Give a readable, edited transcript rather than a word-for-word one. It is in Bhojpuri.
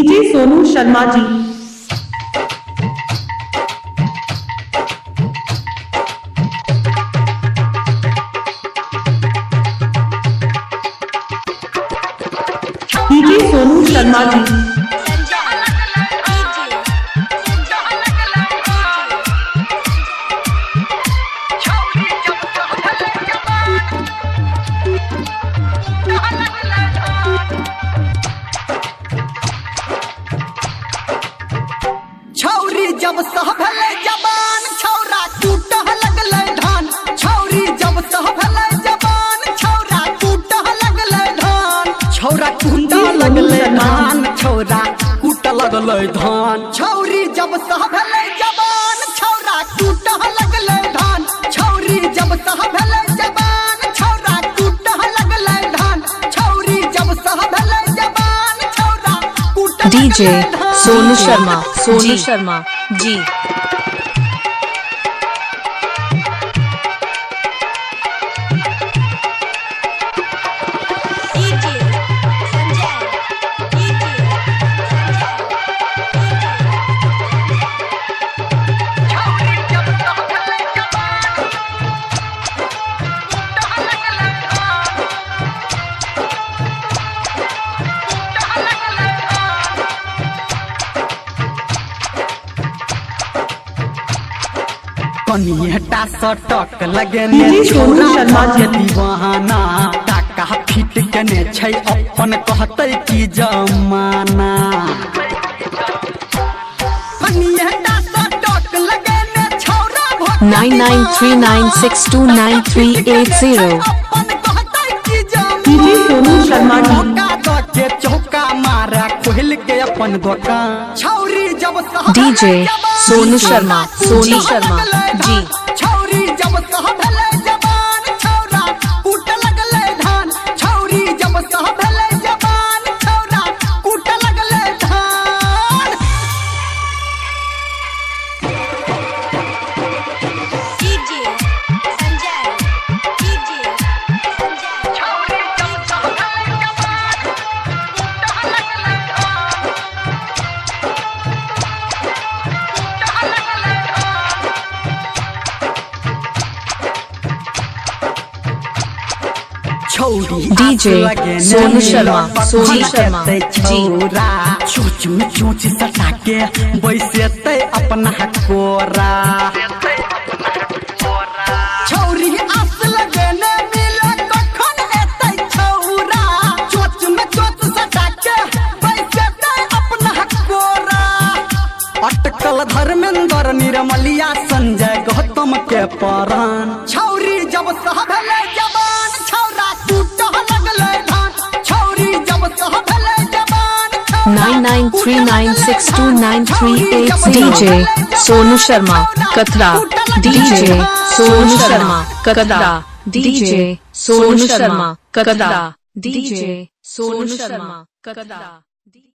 डीजे सोनू शर्मा जी। डीजे सोनू शर्मा जी। जब सहभले जबान छौरा टूटह लगले धान। छौरी जब सहभले जबान छौरा टूटह लगले धान। छौरा टूटह लगले धान। छौरा टूटह लगले धान। छौरी जब सहभले जबान छौरा टूटह लगले धान। छौरी जब सहभले जबान छौरा टूटह लगले धान। छौरी जब सहभले जबान छौरा टूटह डीजे सोनू शर्मा जी। कनियटा सटक लगेने छौरा जे दीवाना। टाका फिट केने छै अपन कहतै की जमाना। कनियटा सटक लगेने छौरा 9939629380। डीजे सोनू शर्मा जी। के चौका मारा खोल के अपन दुकान। छौरी जब डीजे सोनू शर्मा जी। छौरी जब सहभले जबान छौरा कूट लगले धान। छौरी जब सहभले जबान छौरा कूट लगले धान। डीजे संजय छौरी जब सहभले जबान कूट लगले धान। डीजे सोनू शर्मा जी। चोच में चोच सटा के बैसे अपना कोरा। छौरी आस लगेने मिले कखन एतै छौरा। चोच में चोच सटा के बैसे अपना कोरा। अटकल धर्मेंद्र निर्मलिया संजय गौतम के परान। छौरी जब सहभले जबान छौरा टूटह लगले धान। छौरी जब सहभले जबान 9939629380। डीजे सोनू शर्मा कतरा। डीजे सोनू शर्मा कतरा। डीजे सोनू शर्मा कतरा। डीजे सोनू शर्मा कतरा।